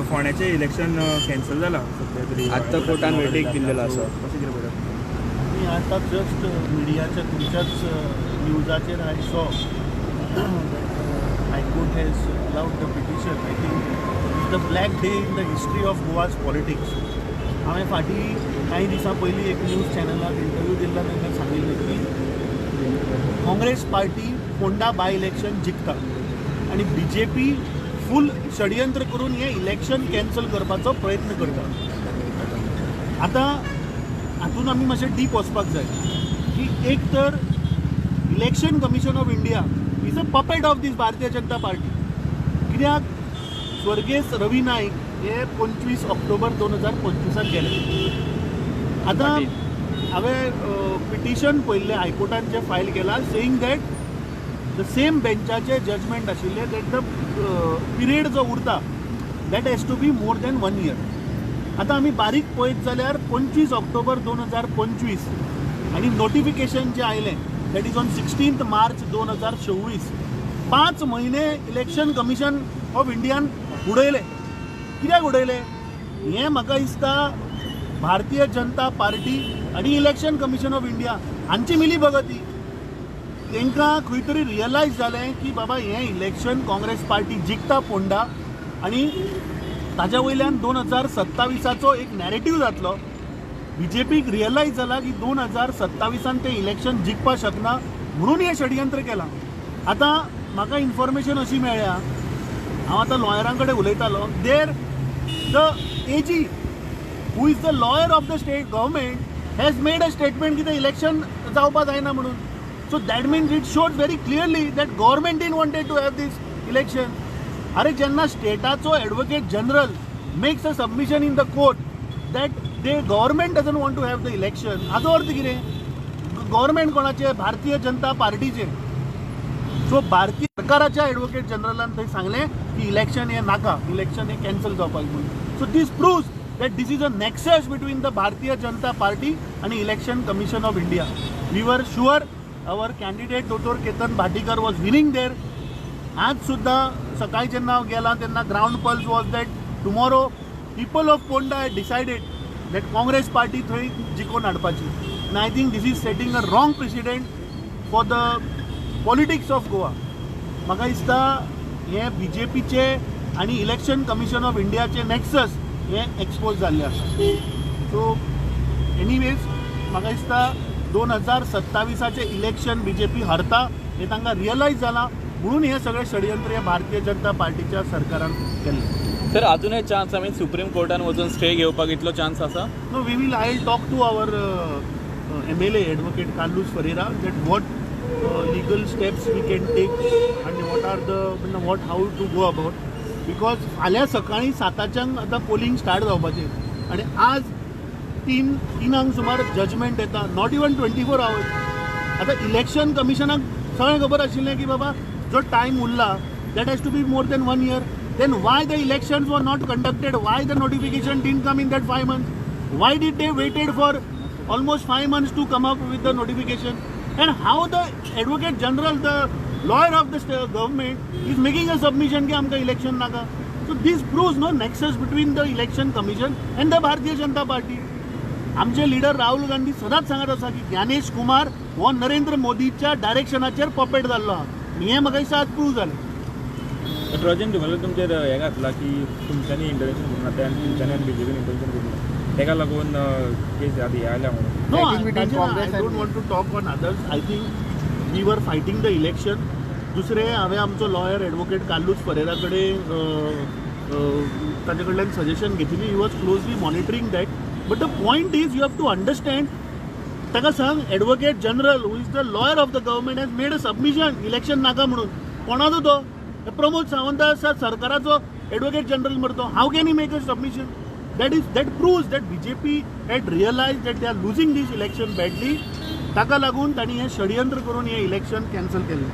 फोंड्याचें election cancel जालां सध्या तरी आत्तां कोर्टान वेटीक दिल्लेलो आसा. कशें कितें पळयता? मी आता जस्ट मिडियाच्या तुमच्याच न्यूजाचेर I saw high court has allowed the petition. I think is the black day in the history of Goa's politics. हांवें फाटीं काही दिसां पयलीं एक न्यूज चॅनलाक इंटरव्यू दिल्लो तेन्ना सांगिल्लें की Congress party Ponda by election जिखता आनी BJP फूल षडयंत्र करून हें इलेक्शन कॅन्सल करपाचो प्रयत्न करता. आतां हातून आमी मातशें डीप वचपाक जाय की एक तर election commission of India is a puppet of this Bharatiya Janata party. कित्याक स्वर्गेस रवी नाईक हे 25 ऑक्टोबर 2025 गेले. आतां हांवें पिटिशन पयल्लें हायकोर्टान जें फायल केलां सेईंग दॅट द सेम बेंचाचें जजमेंट आशिल्लें दॅट द पिरियड जो उरता that has to be more than 1 year. आतां आमी बारीक पळयत जाल्यार 25 ऑक्टोबर 2025 आनी नोटिफिकेशन जें आयलें दॅट इज ऑन 16 मार्च 2024. 5 म्हयने इलेक्शन कमिशन ऑफ इंडियान उडयले. कित्याक उडयले हें म्हाका दिसता भारतीय जनता पार्टी आनी इलेक्शन कमिशन ऑफ इंडिया हांची मिली भगती. तांकां खंय तरी रियलायज जालें की बाबा हें इलेक्शन काँग्रेस पार्टी जिखता फोंडा आनी ताज्या वयल्यान 2027चो एक नॅरेटिव्ह जातलो. BJPक रियलायज जाला की 2027 ते इलेक्शन जिखपाक शकना म्हणून हें षडयंत्र केलां. आतां म्हाका इन्फॉर्मेशन अशी मेळ्ळ्या, हांव आतां लॉयरां कडेन उलयतालो, there the AG who is the lawyer of the state government has made a statement की तें इलेक्शन जावपा जायना म्हणून. So that means it shows very clearly that government in wanted to have this election. अरे जेन्ना स्टेटाचो advocate general makes a submission in the court that they government doesn't want to have the election, हाचो अर्थ कितें? Government कोणाचे? भारतीय जनता पार्टीचे. So भारतीय सरकाराच्या एडवोकेट जनरलान थंय सांगलें की इलेक्शन हें नाका, इलेक्शन हें कॅन्सल जावपाक म्हणून. So this proves that this is a nexus between the Bharatiya Janata Party आनी election commission of India. We were sure our candidate दोतोर Ketan Bhatikar was winning there. आज सुद्दां सकाळी जेन्ना हांव गेलां तेन्ना ground pulse was that tomorrow people of Ponda had decided that Congress Party थंय जिखून हाडपाची. आनी I think this is setting a wrong precedent for the politics of Goa. म्हाका दिसता हें BJPचे आनी इलेक्शन कमिशन ऑफ इंडियाचे नॅक्सस हें एक्सपोज जाल्लें आसा. सो एनीवेज म्हाका दिसता 2027चें इलेक्शन BJP हरता हें तांकां रियलायज जालां म्हणून हे सगळे षडयंत्र हे भारतीय जनता पार्टीच्या सरकारान केल्ले. सर अजूनय चान्स आमी सुप्रीम कोर्टान वचून स्टे घेवपाक इतलो चान्स आसा? No, we will I talk to our MLA advocate Carlos Ferreira that what legal steps we can take आनी what are the what how to go about. Because फाल्यां सकाळीं 7च्यान आतां पोलिंग स्टार्ट जावपाचें आनी आज 3 सुमार जजमेंट येता, नॉट इवन 24 hours. आतां इलेक्शन कमिशनाक सगळें खबर आशिल्लें की बाबा जो टायम उरला that has to be more than 1 year. Then why the elections were not conducted? Why the notification didn't come in that 5 months? Why did they waited for almost 5 months to come up with the notification? And how the advocate general, the lawyer of the government is making a submission की आमकां election नाका. So this proves no nexus between the election commission and the Bharatiya Janata Party. आमचे leader Rahul Gandhi सदांच सांगत आसा की ज्ञानेश कुमार हो नरेंद्र मोदीच्या डायरेक्शनाचेर पपेट जाल्लो आहा. हें म्हाका दिसता आज प्रूव जालें. ट्रॉजन ट्युमॅलो तुमचेर हें घातला की तुमच्यांनी इंटरव्हेन्शन करूं नाका आनी तुमच्यांनी आनी BJPन इंटरव्हेन्शन करूं ताका लागून केस आतां हे आयल्या म्हणून. No, I don't want to talk on others. I think we were fighting the election. दुसरे हांवें आमचो लॉयर एडवोकेट कार्लूस फरेरा कडेन ताजे कडल्यान सजेशन घेतिल्ली. He was closely monitoring that. But the point is you have to understand, ताका सांग advocate general who is the lawyer of the government has made a submission election नाका म्हणून. कोणाचो तो? प्रमोद सावंत आसा सरकाराचो एडवोकेट जनरल मरे तो. How can he make a submission? that proves that BJP had realized that they are losing this election badly. ताका लागून तांणी हें षडयंत्र करून हें इलेक्शन कॅन्सल केलें.